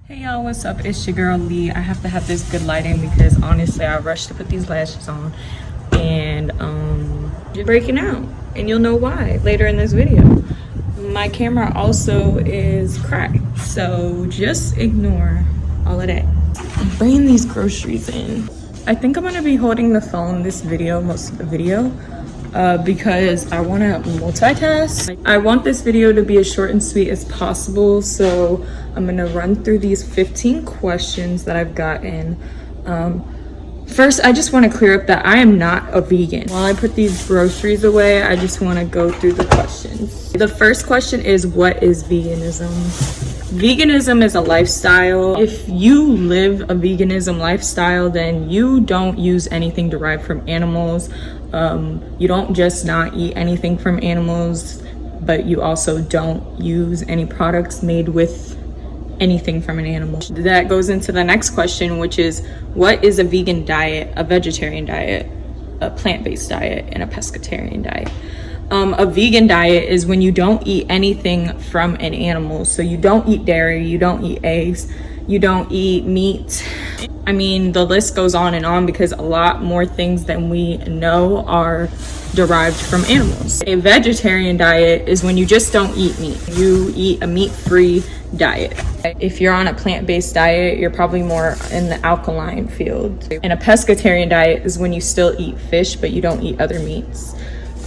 Hey y'all, what's up? It's your girl Lee. I have to have this good lighting because honestly I rushed to put these lashes on and you're breaking out and you'll know why later in this video. My camera also is cracked, so just ignore all of that. I'm bringing these groceries in. I think I'm gonna be holding the phone this video, most of the video, because I want to multitask. I want this video to be as short and sweet as possible, so I'm gonna run through these 15 questions that I've gotten. First, I just want to clear up that I am not a vegan. While I put these groceries away, I just want to go through the questions. The first question is, what is veganism? Veganism is a lifestyle. If you live a veganism lifestyle, then you don't use anything derived from animals. You don't just not eat anything from animals, but you also don't use any products made with anything from an animal. That goes into the next question, which is, what is a vegan diet, a vegetarian diet, a plant-based diet, and a pescatarian diet? A vegan diet is when you don't eat anything from an animal. So you don't eat dairy, you don't eat eggs, you don't eat meat. I mean, the list goes on because a lot more things than we know are derived from animals. A vegetarian diet is when you just don't eat meat. You eat a meat-free diet. If you're on a plant-based diet, you're probably more in the alkaline field. And a pescatarian diet is when you still eat fish, but you don't eat other meats.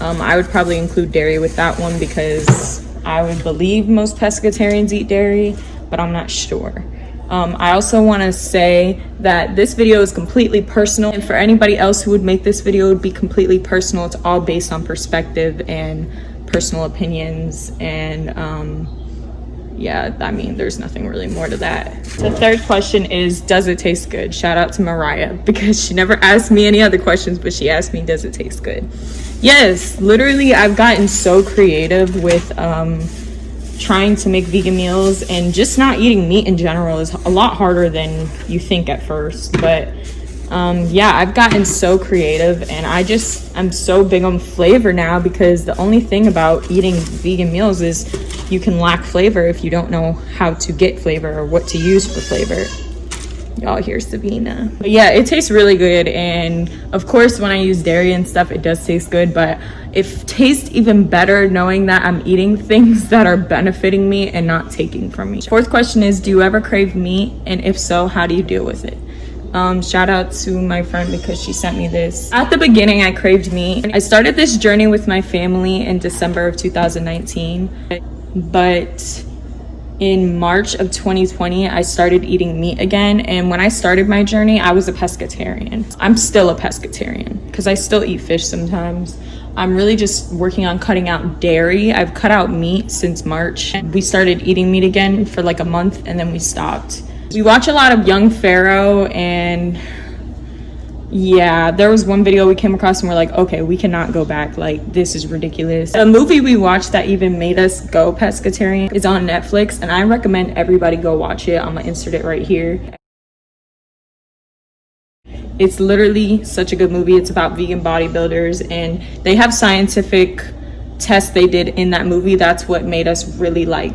I would probably include dairy with that one because I would believe most pescatarians eat dairy, but I'm not sure. I also want to say that this video is completely personal, and for anybody else who would make this video, it would be completely personal. It's all based on perspective and personal opinions, and yeah, I mean, there's nothing really more to that. The third question is, does it taste good? Shout out to Mariah, because she never asked me any other questions, but she asked me, does it taste good? Yes, literally, I've gotten so creative with trying to make vegan meals, and just not eating meat in general is a lot harder than you think at first. But yeah, I've gotten so creative, and I'm so big on flavor now, because the only thing about eating vegan meals is you can lack flavor if you don't know how to get flavor or what to use for flavor. Y'all, here's Sabina. But yeah, it tastes really good, and of course when I use dairy and stuff, it does taste good, but it tastes even better knowing that I'm eating things that are benefiting me and not taking from me. Fourth question is, do you ever crave meat? And if so, how do you deal with it? Shout out to my friend because she sent me this. At the beginning, I craved meat. I started this journey with my family in December of 2019, but in March of 2020, I started eating meat again. And when I started my journey, I was a pescatarian. I'm still a pescatarian because I still eat fish sometimes. I'm really just working on cutting out dairy. I've cut out meat since March. We started eating meat again for like a month, and then we stopped. We watch a lot of Young Pharaoh, and yeah, there was one video we came across and we're like, okay, we cannot go back. Like, this is ridiculous. A movie we watched that even made us go pescatarian is on Netflix, and I recommend everybody go watch it. I'm gonna insert it right here. It's literally such a good movie. It's about vegan bodybuilders, and they have scientific tests they did in that movie. That's what made us really like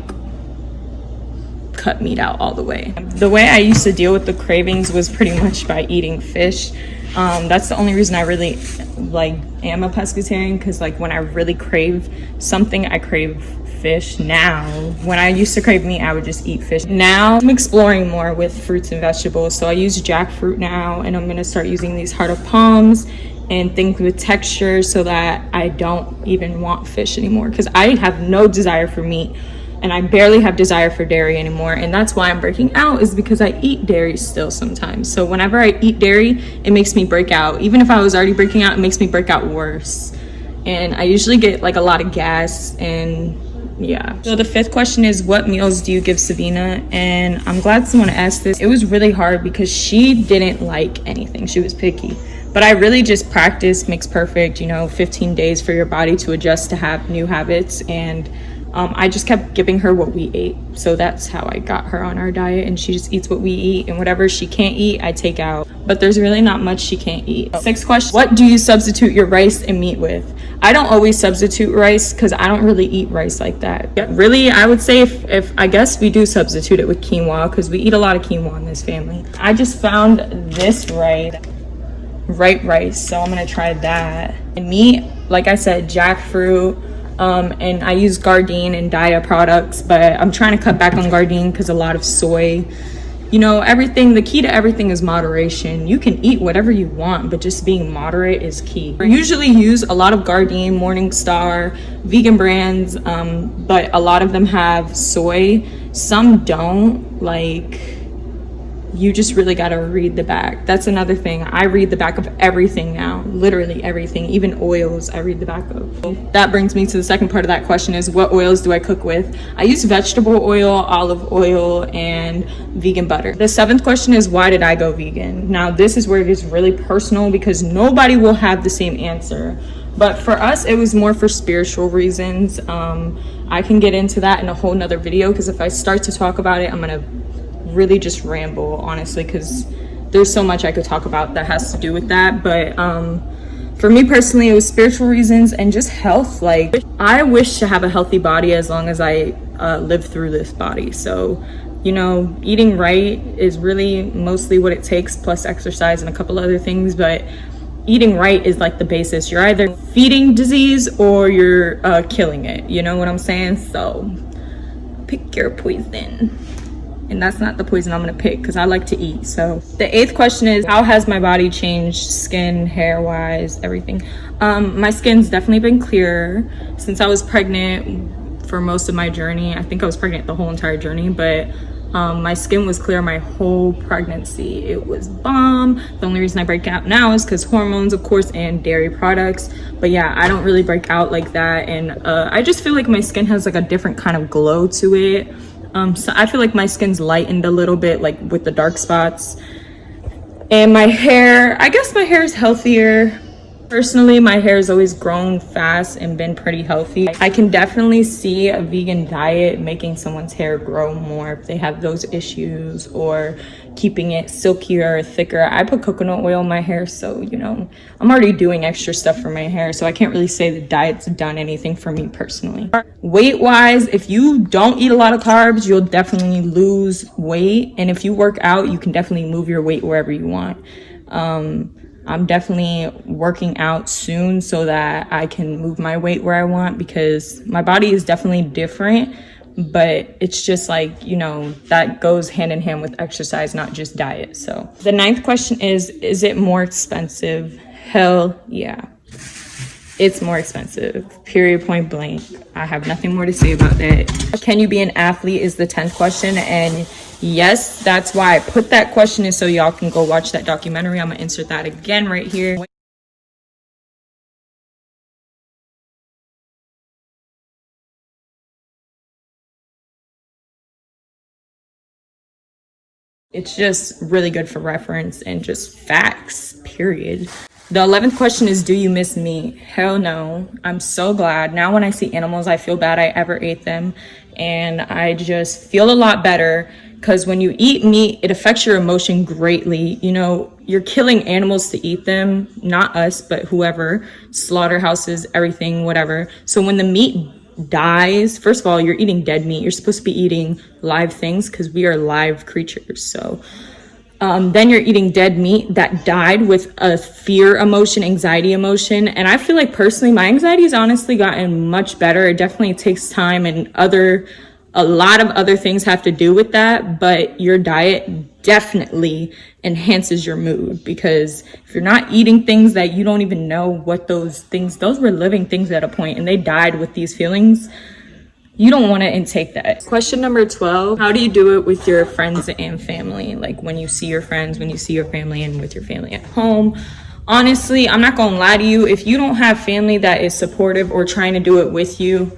cut meat out all the way. The way I used to deal with the cravings was pretty much by eating fish. That's the only reason I really am a pescatarian, because like when I really crave something, I crave fish. Now, when I used to crave meat, I would just eat fish. Now I'm exploring more with fruits and vegetables, so I use jackfruit now, and I'm gonna start using these heart of palms and things with texture so that I don't even want fish anymore, because I have no desire for meat. And I barely have desire for dairy anymore, and that's why I'm breaking out, is because I eat dairy still sometimes. So whenever I eat dairy, it makes me break out. Even if I was already breaking out, it makes me break out worse. And I usually get like a lot of gas, and yeah. So the fifth question is, what meals do you give Sabina? And I'm glad someone asked this. It was really hard because she didn't like anything. She was picky. But I really just practice makes perfect, 15 days for your body to adjust to have new habits. And I just kept giving her what we ate. So that's how I got her on our diet, and she just eats what we eat, and whatever she can't eat, I take out. But there's really not much she can't eat. 6th question, what do you substitute your rice and meat with? I don't always substitute rice because I don't really eat rice like that. Really, I would say if I guess we do substitute it with quinoa because we eat a lot of quinoa in this family. I just found this right rice, so I'm gonna try that. And meat, like I said, jackfruit, and I use Gardein and Dia products, but I'm trying to cut back on Gardein because a lot of soy. You know, everything, the key to everything is moderation. You can eat whatever you want, but just being moderate is key. I usually use a lot of Gardein, Morningstar, vegan brands, but a lot of them have soy. Some don't. Like, you just really got to read the back. That's another thing. I read the back of everything now, literally everything, even oils I read the back of. That brings me to the second part of that question, is what oils do I cook with? I use vegetable oil, olive oil, and vegan butter. The 7th question is, why did I go vegan? Now this is where it gets really personal because nobody will have the same answer. But for us, it was more for spiritual reasons. I can get into that in a whole nother video because if I start to talk about it, I'm gonna really just ramble, honestly, because there's so much I could talk about that has to do with that. But for me personally, it was spiritual reasons and just health. Like, I wish to have a healthy body as long as I live through this body. So, you know, eating right is really mostly what it takes, plus exercise and a couple other things. But eating right is like the basis. You're either feeding disease or you're killing it, you know what I'm saying? So pick your poison. And that's not the poison I'm gonna pick because I like to eat. So the 8th question is, how has my body changed, skin, hair wise, everything? My skin's definitely been clearer since I was pregnant for most of my journey. I think I was pregnant the whole entire journey, but my skin was clear my whole pregnancy. It was bomb. The only reason I break out now is because hormones, of course, and dairy products. But yeah, I don't really break out like that. And I just feel like my skin has like a different kind of glow to it. So I feel like my skin's lightened a little bit, like with the dark spots. And my hair, I guess my hair is healthier. Personally, my hair has always grown fast and been pretty healthy. I can definitely see a vegan diet making someone's hair grow more if they have those issues, or keeping it silkier or thicker. I put coconut oil in my hair, so, you know, I'm already doing extra stuff for my hair, so I can't really say the diet's done anything for me personally. Weight-wise, if you don't eat a lot of carbs, you'll definitely lose weight. And if you work out, you can definitely move your weight wherever you want. I'm definitely working out soon so that I can move my weight where I want, because my body is definitely different, but it's just like, you know, that goes hand in hand with exercise, not just diet. So the 9th question is it more expensive? Hell yeah. It's more expensive, period, point blank. I have nothing more to say about that. Can you be an athlete is the 10th question. And yes, that's why I put that question, is so y'all can go watch that documentary. I'm gonna insert that again right here. It's just really good for reference and just facts, period. The 11th question is, do you miss meat? Hell no. I'm so glad. Now when I see animals, I feel bad I ever ate them. And I just feel a lot better, because when you eat meat, it affects your emotion greatly. You know, you're killing animals to eat them, not us, but whoever, slaughterhouses, everything, whatever. So when the meat dies, first of all, you're eating dead meat. You're supposed to be eating live things because we are live creatures. So then you're eating dead meat that died with a fear emotion, anxiety emotion. And I feel like personally, my anxiety has honestly gotten much better. It definitely takes time, and a lot of other things have to do with that, but your diet definitely enhances your mood, because if you're not eating things that you don't even know what those were living things at a point, and they died with these feelings, you don't want to intake that. Question number 12, how do you do it with your friends and family? Like when you see your friends, when you see your family, and with your family at home. Honestly, I'm not gonna lie to you, if you don't have family that is supportive or trying to do it with you,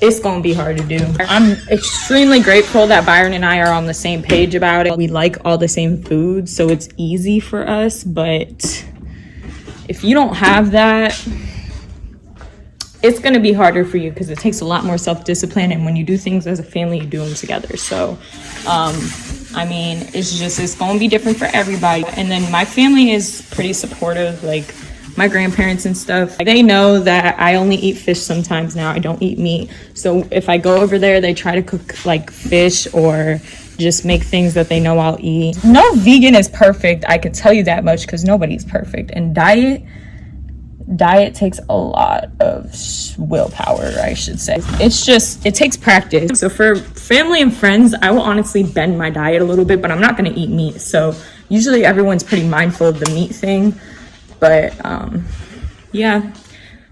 it's gonna be hard to do. I'm extremely grateful that Byron and I are on the same page about it. We like all the same foods, so it's easy for us. But if you don't have that, it's going to be harder for you because it takes a lot more self-discipline, and when you do things as a family, you do them together. So I mean, it's going to be different for everybody. And then my family is pretty supportive, like my grandparents and stuff. They know that I only eat fish sometimes now. I don't eat meat. So if I go over there, they try to cook like fish or just make things that they know I'll eat. No vegan is perfect, I can tell you that much, because nobody's perfect. And diet takes a lot of willpower, I should say. It takes practice. So for family and friends, I will honestly bend my diet a little bit, but I'm not going to eat meat. So usually everyone's pretty mindful of the meat thing. But yeah,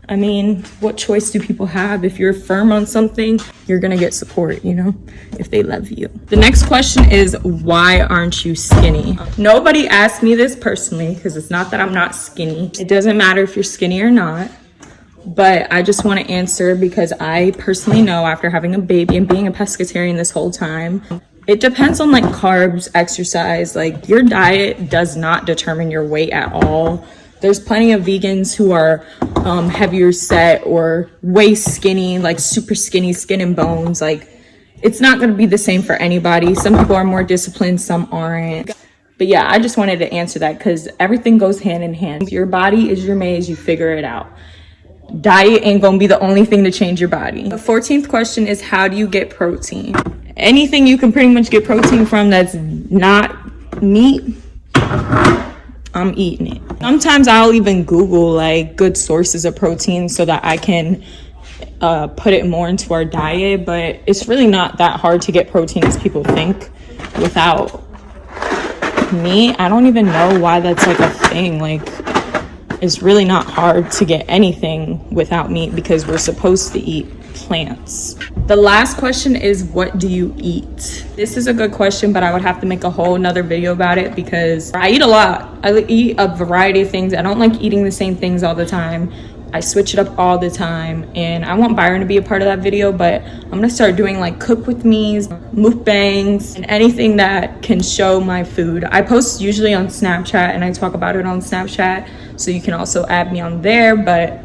I mean, what choice do people have? If you're firm on something, you're gonna get support, you know, if they love you. The next question is, why aren't you skinny? Nobody asked me this personally, because it's not that I'm not skinny. It doesn't matter if you're skinny or not. But I just want to answer because I personally know, after having a baby and being a pescatarian this whole time, it depends on like carbs, exercise. Like, your diet does not determine your weight at all. There's plenty of vegans who are heavier set or way skinny, like super skinny, skin and bones. Like, it's not going to be the same for anybody. Some people are more disciplined, some aren't. But yeah, I just wanted to answer that because everything goes hand in hand. Your body is your maze, you figure it out. Diet ain't gonna be the only thing to change your body. The 14th question is, how do you get protein? Anything you can pretty much get protein from that's not meat, I'm eating it. Sometimes I'll even Google like good sources of protein so that I can put it more into our diet, but it's really not that hard to get protein as people think. Without meat, I don't even know why that's like a thing. Like, it's really not hard to get anything without meat because we're supposed to eat plants. The last question is, what do you eat? This is a good question, but I would have to make a whole nother video about it because I eat a lot. I eat a variety of things. I don't like eating the same things all the time. I switch it up all the time, and I want Byron to be a part of that video, but I'm gonna start doing like cook with me's, mukbangs, and anything that can show my food. I post usually on Snapchat and I talk about it on Snapchat, so you can also add me on there, but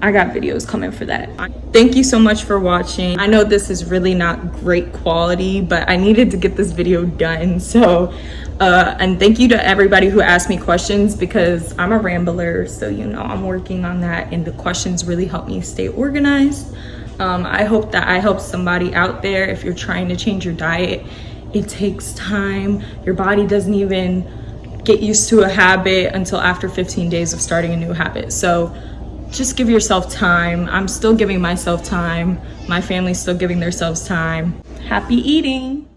I got videos coming for that. Thank you so much for watching. I know this is really not great quality, but I needed to get this video done. So, and thank you to everybody who asked me questions because I'm a rambler. So, you know, I'm working on that, and the questions really help me stay organized. I hope that I help somebody out there. If you're trying to change your diet, it takes time. Your body doesn't even get used to a habit until after 15 days of starting a new habit. So just give yourself time. I'm still giving myself time. My family's still giving themselves time. Happy eating.